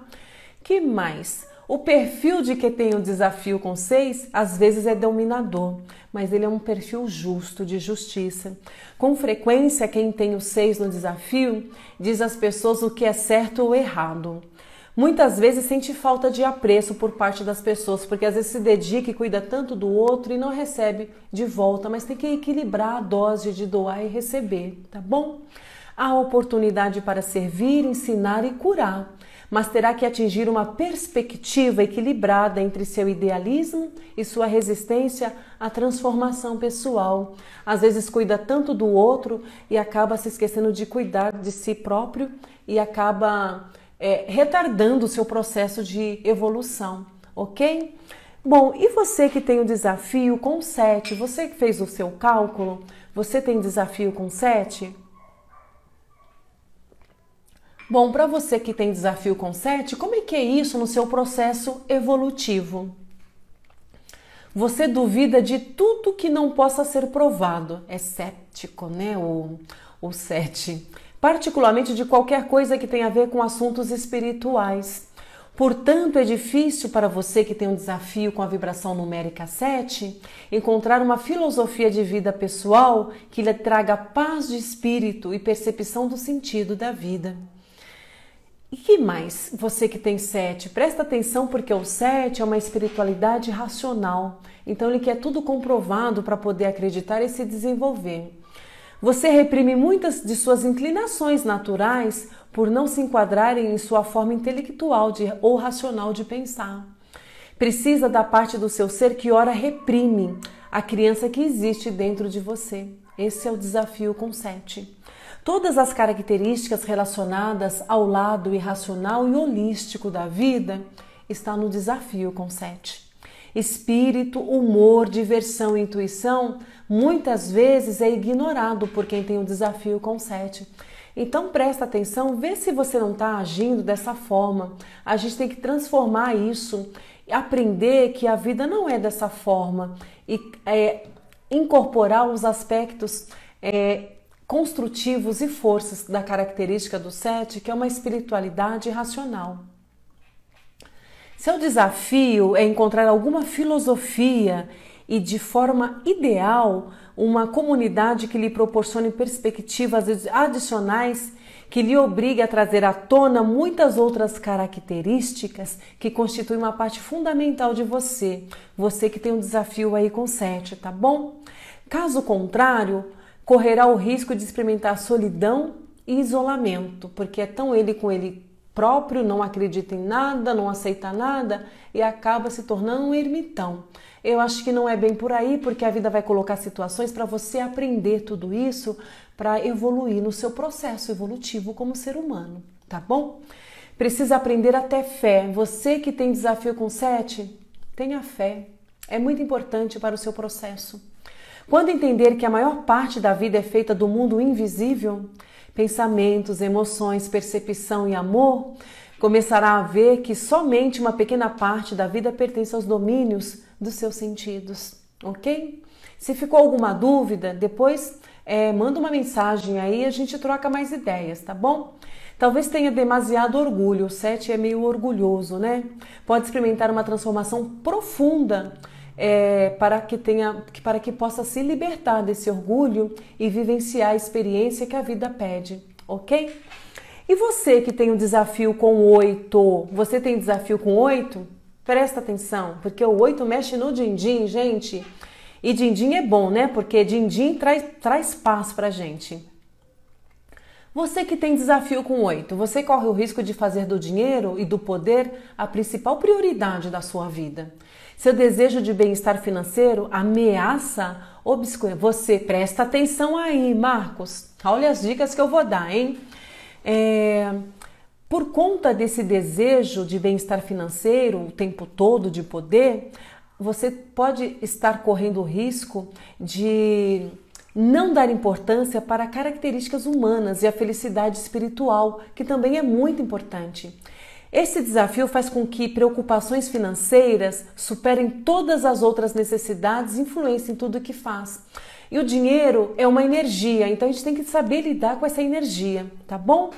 Que mais? O perfil de quem tem um desafio com 6, às vezes é dominador, mas ele é um perfil justo, de justiça. Com frequência, quem tem o 6 no desafio diz às pessoas o que é certo ou errado. Muitas vezes sente falta de apreço por parte das pessoas, porque às vezes se dedica e cuida tanto do outro e não recebe de volta, mas tem que equilibrar a dose de doar e receber, tá bom? Há oportunidade para servir, ensinar e curar, mas terá que atingir uma perspectiva equilibrada entre seu idealismo e sua resistência à transformação pessoal. Às vezes cuida tanto do outro e acaba se esquecendo de cuidar de si próprio e acaba retardando o seu processo de evolução, ok? Bom, e você que tem o desafio com 7, você que fez o seu cálculo, você tem desafio com 7? Bom, para você que tem desafio com 7, como é que é isso no seu processo evolutivo? Você duvida de tudo que não possa ser provado. É cético, né? O 7. Particularmente de qualquer coisa que tenha a ver com assuntos espirituais. Portanto, é difícil para você que tem um desafio com a vibração numérica 7 encontrar uma filosofia de vida pessoal que lhe traga paz de espírito e percepção do sentido da vida. E que mais? Você que tem 7, presta atenção porque o 7 é uma espiritualidade racional. Então ele quer tudo comprovado para poder acreditar e se desenvolver. Você reprime muitas de suas inclinações naturais por não se enquadrarem em sua forma intelectual ou racional de pensar. Precisa da parte do seu ser que ora reprime a criança que existe dentro de você. Esse é o desafio com 7. Todas as características relacionadas ao lado irracional e holístico da vida estão no desafio com 7. Espírito, humor, diversão e intuição muitas vezes é ignorado por quem tem o desafio com 7. Então presta atenção, vê se você não está agindo dessa forma. A gente tem que transformar isso, aprender que a vida não é dessa forma e incorporar os aspectos construtivos e forças da característica do 7, que é uma espiritualidade racional. Seu desafio é encontrar alguma filosofia e, de forma ideal, uma comunidade que lhe proporcione perspectivas adicionais que lhe obrigue a trazer à tona muitas outras características que constituem uma parte fundamental de você. Você que tem um desafio aí com 7, tá bom? Caso contrário, correrá o risco de experimentar solidão e isolamento, porque é tão ele com ele próprio, não acredita em nada, não aceita nada e acaba se tornando um ermitão. Eu acho que não é bem por aí, porque a vida vai colocar situações para você aprender tudo isso para evoluir no seu processo evolutivo como ser humano, tá bom? Precisa aprender a ter fé. Você que tem desafio com 7, tenha fé. É muito importante para o seu processo. Quando entender que a maior parte da vida é feita do mundo invisível, pensamentos, emoções, percepção e amor, começará a ver que somente uma pequena parte da vida pertence aos domínios dos seus sentidos, ok? Se ficou alguma dúvida, depois manda uma mensagem aí e a gente troca mais ideias, tá bom? Talvez tenha demasiado orgulho, o 7 é meio orgulhoso, né? Pode experimentar uma transformação profunda para que possa se libertar desse orgulho e vivenciar a experiência que a vida pede, ok? E você que tem um desafio com 8, você tem desafio com 8? Presta atenção, porque o 8 mexe no din-din, gente. E din-din é bom, né? Porque din-din traz paz pra gente. Você que tem desafio com 8, você corre o risco de fazer do dinheiro e do poder a principal prioridade da sua vida. Seu desejo de bem-estar financeiro ameaça obscurecer. Você presta atenção aí, Marcos. Olha as dicas que eu vou dar, hein? Por conta desse desejo de bem-estar financeiro o tempo todo, de poder, você pode estar correndo o risco de não dar importância para características humanas e a felicidade espiritual, que também é muito importante. Esse desafio faz com que preocupações financeiras superem todas as outras necessidades e influenciem tudo o que faz. E o dinheiro é uma energia, então a gente tem que saber lidar com essa energia, tá bom?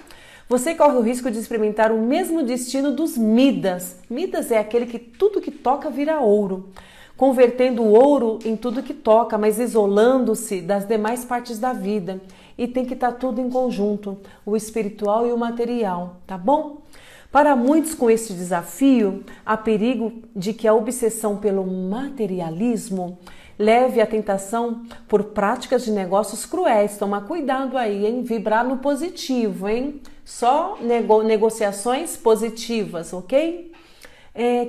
Você corre o risco de experimentar o mesmo destino dos Midas. Midas é aquele que tudo que toca vira ouro, convertendo o ouro em tudo que toca, mas isolando-se das demais partes da vida. E tem que estar tudo em conjunto, o espiritual e o material, tá bom? Para muitos com este desafio, há perigo de que a obsessão pelo materialismo leve à tentação por práticas de negócios cruéis. Toma cuidado aí, hein? Vibrar no positivo, hein? Só negociações positivas, ok?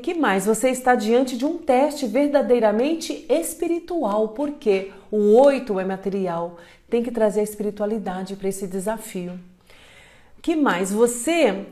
Que mais? Você está diante de um teste verdadeiramente espiritual, porque o 8 é material, tem que trazer a espiritualidade para esse desafio. Que mais? Você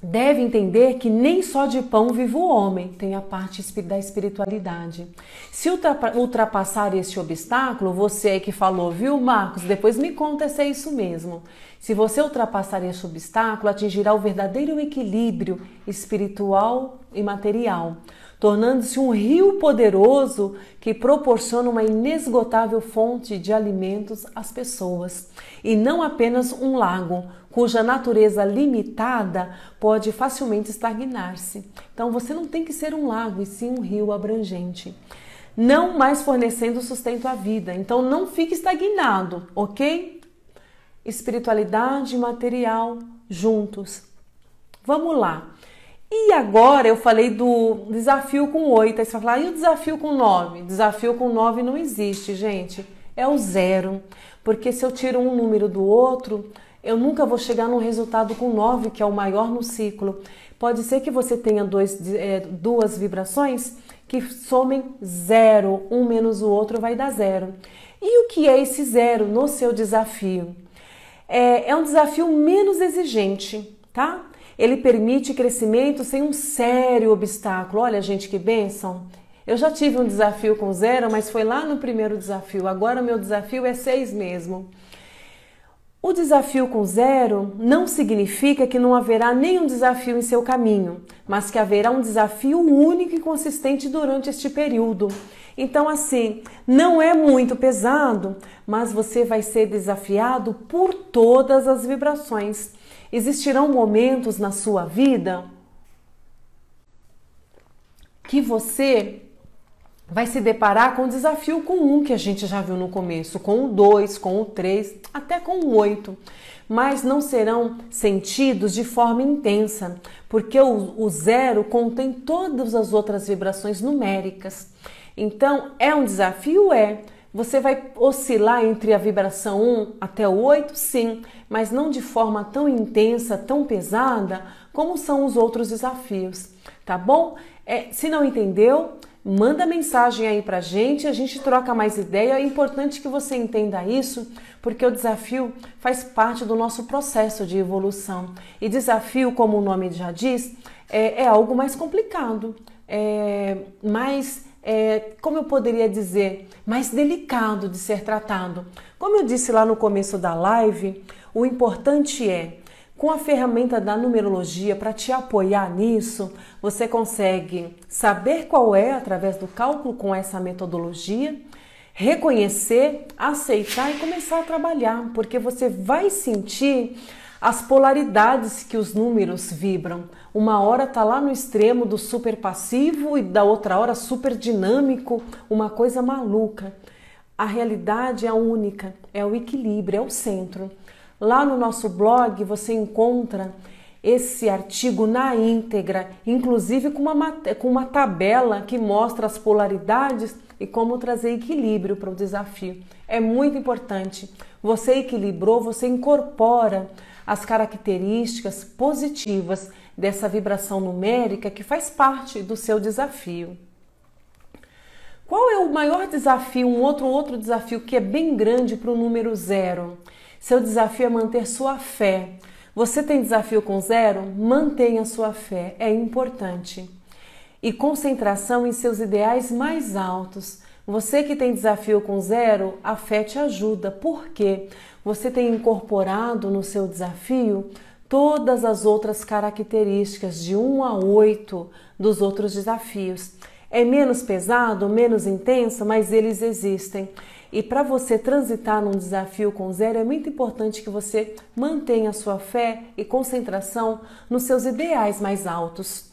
deve entender que nem só de pão vive o homem, tem a parte da espiritualidade. Se ultrapassar esse obstáculo, você é que falou, viu, Marcos? Depois me conta se é isso mesmo. Se você ultrapassar esse obstáculo, atingirá o verdadeiro equilíbrio espiritual e material, tornando-se um rio poderoso que proporciona uma inesgotável fonte de alimentos às pessoas, e não apenas um lago, cuja natureza limitada pode facilmente estagnar-se. Então você não tem que ser um lago, e sim um rio abrangente, não mais fornecendo sustento à vida. Então não fique estagnado, ok? Espiritualidade e material juntos. Vamos lá. E agora eu falei do desafio com 8. Aí você vai falar, e o desafio com 9? Desafio com 9 não existe, gente. É o 0. Porque se eu tiro um número do outro, eu nunca vou chegar num resultado com 9, que é o maior no ciclo. Pode ser que você tenha duas vibrações que somem 0. Um menos o outro vai dar 0. E o que é esse 0 no seu desafio? É um desafio menos exigente, tá? Ele permite crescimento sem um sério obstáculo. Olha, gente, que bênção! Eu já tive um desafio com 0, mas foi lá no primeiro desafio. Agora meu desafio é 6 mesmo. O desafio com 0 não significa que não haverá nenhum desafio em seu caminho, mas que haverá um desafio único e consistente durante este período. Então, assim, não é muito pesado, mas você vai ser desafiado por todas as vibrações. Existirão momentos na sua vida que você vai se deparar com o desafio com 1, que a gente já viu no começo, com o 2, com o 3, até com o 8. Mas não serão sentidos de forma intensa, porque o 0 contém todas as outras vibrações numéricas. Então, é um desafio? Você vai oscilar entre a vibração 1 até o 8? Sim, mas não de forma tão intensa, tão pesada, como são os outros desafios, tá bom? Se não entendeu, Manda mensagem aí pra gente, a gente troca mais ideia. É importante que você entenda isso, porque o desafio faz parte do nosso processo de evolução. E desafio, como o nome já diz, é algo mais complicado, como eu poderia dizer, mais delicado de ser tratado. Como eu disse lá no começo da live, o importante com a ferramenta da numerologia, para te apoiar nisso, você consegue saber qual através do cálculo com essa metodologia, reconhecer, aceitar e começar a trabalhar, porque você vai sentir as polaridades que os números vibram. Uma hora tá lá no extremo do super passivo e da outra hora super dinâmico, uma coisa maluca. A realidade é única, é o equilíbrio, é o centro. Lá no nosso blog você encontra esse artigo na íntegra, inclusive com uma tabela que mostra as polaridades e como trazer equilíbrio para o desafio. É muito importante. Você equilibrou, você incorpora as características positivas dessa vibração numérica que faz parte do seu desafio. Qual é o maior desafio, um outro desafio que é bem grande para o número 0? Seu desafio é manter sua fé. Você tem desafio com 0? Mantenha sua fé, é importante. E concentração em seus ideais mais altos. Você que tem desafio com 0, a fé te ajuda. Por quê? Você tem incorporado no seu desafio todas as outras características de 1 a 8 dos outros desafios. É menos pesado, menos intenso, mas eles existem. E para você transitar num desafio com 0, é muito importante que você mantenha a sua fé e concentração nos seus ideais mais altos.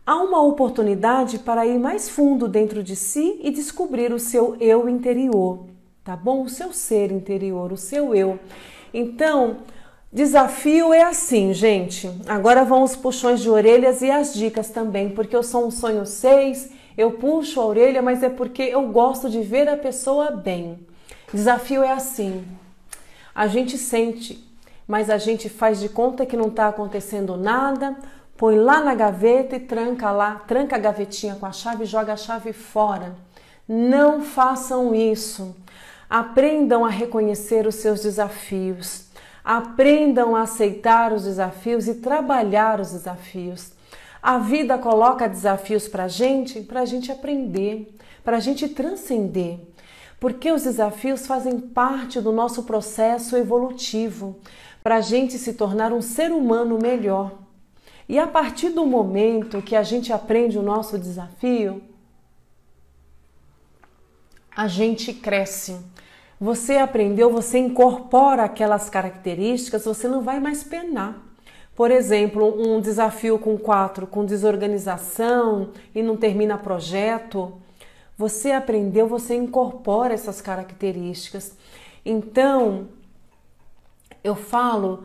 Há uma oportunidade para ir mais fundo dentro de si e descobrir o seu eu interior, tá bom? O seu ser interior, o seu eu. Então, desafio é assim, gente. Agora vão os puxões de orelhas e as dicas também, porque eu sou um sonho 6, eu puxo a orelha, mas é porque eu gosto de ver a pessoa bem. Desafio é assim, a gente sente, mas a gente faz de conta que não está acontecendo nada, põe lá na gaveta e tranca a gavetinha com a chave e joga a chave fora. Não façam isso. Aprendam a reconhecer os seus desafios. Aprendam a aceitar os desafios e trabalhar os desafios. A vida coloca desafios para a gente aprender, para a gente transcender. Porque os desafios fazem parte do nosso processo evolutivo, para a gente se tornar um ser humano melhor. E a partir do momento que a gente aprende o nosso desafio, a gente cresce. Você aprendeu, você incorpora aquelas características, você não vai mais penar. Por exemplo, um desafio com 4, com desorganização e não termina projeto. Você aprendeu, você incorpora essas características. Então, eu falo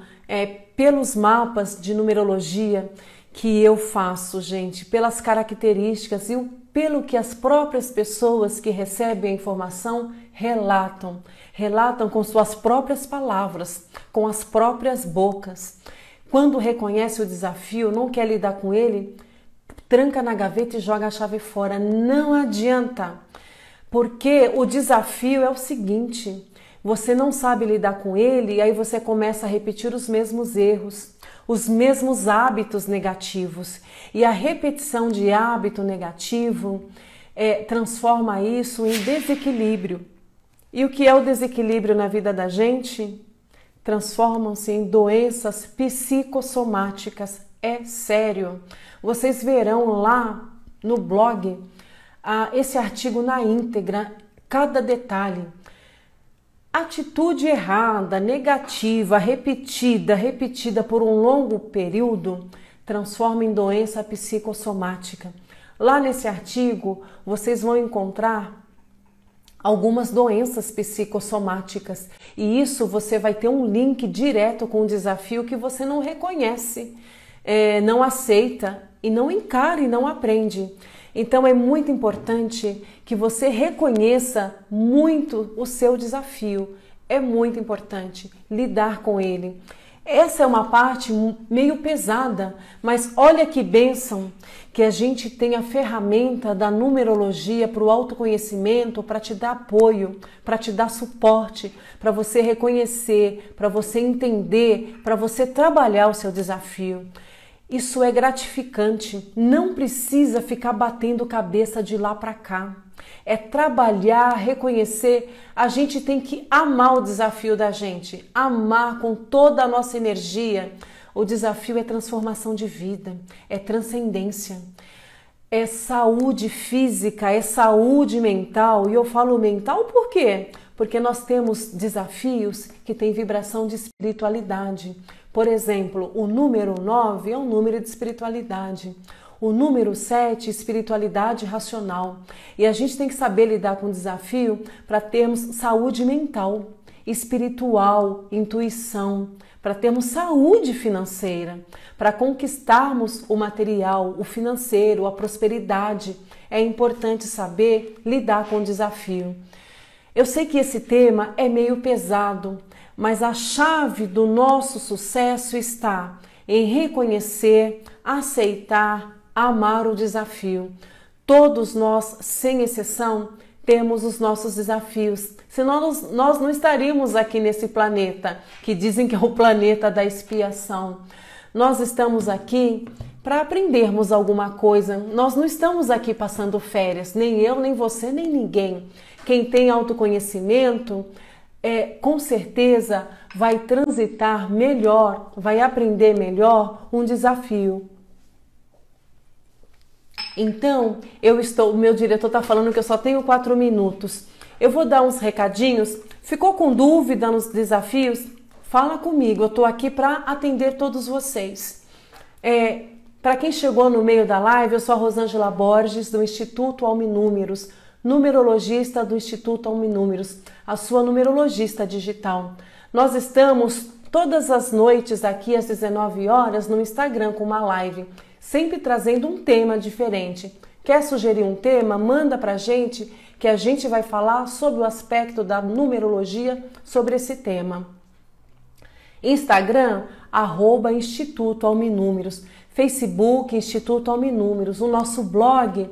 pelos mapas de numerologia que eu faço, gente, pelas características e pelo que as próprias pessoas que recebem a informação relatam com suas próprias palavras, com as próprias bocas. Quando reconhece o desafio, não quer lidar com ele, tranca na gaveta e joga a chave fora. Não adianta, porque o desafio é o seguinte: você não sabe lidar com ele e aí você começa a repetir os mesmos erros, os mesmos hábitos negativos. E a repetição de hábito negativo transforma isso em desequilíbrio. E o que é o desequilíbrio na vida da gente? Transformam-se em doenças psicossomáticas. É sério. Vocês verão lá no blog esse artigo na íntegra, cada detalhe. Atitude errada, negativa, repetida por um longo período, transforma em doença psicossomática. Lá nesse artigo, vocês vão encontrar algumas doenças psicossomáticas e isso você vai ter um link direto com o desafio que você não reconhece, não aceita e não encara e não aprende. Então é muito importante que você reconheça muito o seu desafio. É muito importante lidar com ele. Essa é uma parte meio pesada, mas olha que bênção que a gente tem a ferramenta da numerologia para o autoconhecimento, para te dar apoio, para te dar suporte, para você reconhecer, para você entender, para você trabalhar o seu desafio. Isso é gratificante, não precisa ficar batendo cabeça de lá para cá. É trabalhar, reconhecer, a gente tem que amar o desafio da gente, amar com toda a nossa energia. O desafio é transformação de vida, é transcendência, é saúde física, é saúde mental. E eu falo mental por quê? Porque nós temos desafios que têm vibração de espiritualidade. Por exemplo, o número 9 é um número de espiritualidade. O número 7, espiritualidade racional. E a gente tem que saber lidar com o desafio para termos saúde mental, espiritual, intuição, para termos saúde financeira, para conquistarmos o material, o financeiro, a prosperidade. É importante saber lidar com o desafio. Eu sei que esse tema é meio pesado, mas a chave do nosso sucesso está em reconhecer, aceitar, amar o desafio. Todos nós, sem exceção, temos os nossos desafios. Senão nós não estaríamos aqui nesse planeta, que dizem que é o planeta da expiação. Nós estamos aqui para aprendermos alguma coisa. Nós não estamos aqui passando férias, nem eu, nem você, nem ninguém. Quem tem autoconhecimento, com certeza vai transitar melhor, vai aprender melhor um desafio. Então, o meu diretor está falando que eu só tenho 4 minutos. Eu vou dar uns recadinhos. Ficou com dúvida nos desafios? Fala comigo, eu estou aqui para atender todos vocês. Para quem chegou no meio da live, eu sou a Rosângela Borges, do Instituto Alminúmeros, numerologista do Instituto Alminúmeros, a sua numerologista digital. Nós estamos todas as noites aqui às 19 horas no Instagram com uma live, sempre trazendo um tema diferente. Quer sugerir um tema? Manda pra gente que a gente vai falar sobre o aspecto da numerologia sobre esse tema. Instagram, @Instituto Alminúmeros. Facebook, Instituto Alminúmeros. O nosso blog,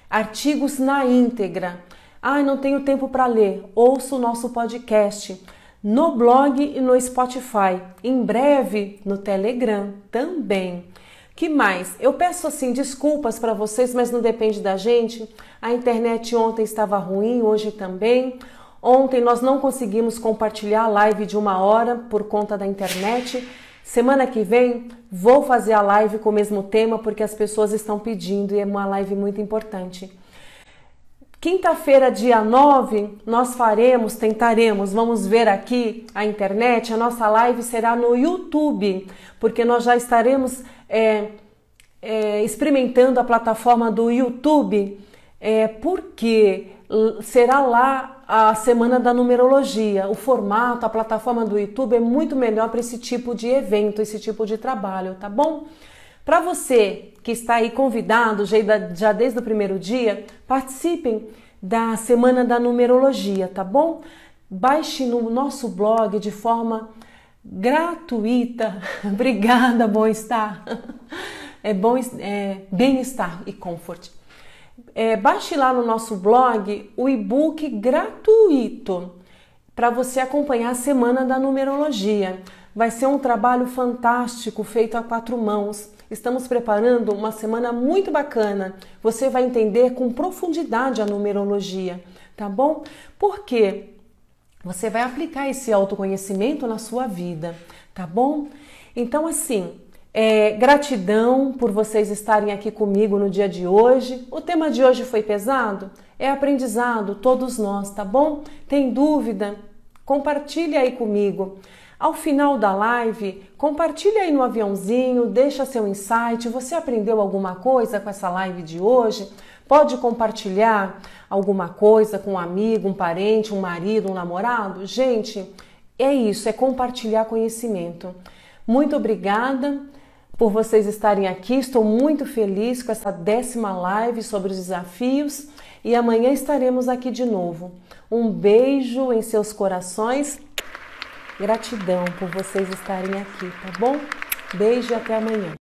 artigos na íntegra. Não tenho tempo para ler. Ouça o nosso podcast no blog e no Spotify. Em breve no Telegram também. Que mais? Eu peço assim desculpas para vocês, mas não depende da gente. A internet ontem estava ruim, hoje também. Ontem nós não conseguimos compartilhar a live de 1 hora por conta da internet. Semana que vem vou fazer a live com o mesmo tema porque as pessoas estão pedindo e é uma live muito importante. Quinta-feira, dia 9, nós tentaremos, vamos ver aqui a internet, a nossa live será no YouTube, porque nós já estaremos experimentando a plataforma do YouTube, porque será lá a Semana da Numerologia. O formato, a plataforma do YouTube é muito melhor para esse tipo de evento, esse tipo de trabalho, tá bom? Para você que está aí convidado já desde o primeiro dia, participem da Semana da Numerologia, tá bom? Baixe no nosso blog de forma gratuita. Obrigada, bom-estar. Bem-estar e comfort. Baixe lá no nosso blog o e-book gratuito para você acompanhar a Semana da Numerologia. Vai ser um trabalho fantástico feito a 4 mãos. Estamos preparando uma semana muito bacana. Você vai entender com profundidade a numerologia, tá bom? Porque você vai aplicar esse autoconhecimento na sua vida, tá bom? Então, assim, gratidão por vocês estarem aqui comigo no dia de hoje. O tema de hoje foi pesado? É aprendizado, todos nós, tá bom? Tem dúvida? Compartilhe aí comigo. Ao final da live, compartilhe aí no aviãozinho, deixa seu insight. Você aprendeu alguma coisa com essa live de hoje? Pode compartilhar alguma coisa com um amigo, um parente, um marido, um namorado? Gente, é isso, é compartilhar conhecimento. Muito obrigada por vocês estarem aqui. Estou muito feliz com essa 10ª live sobre os desafios e amanhã estaremos aqui de novo. Um beijo em seus corações Gratidão por vocês estarem aqui, tá bom? Beijo e até amanhã.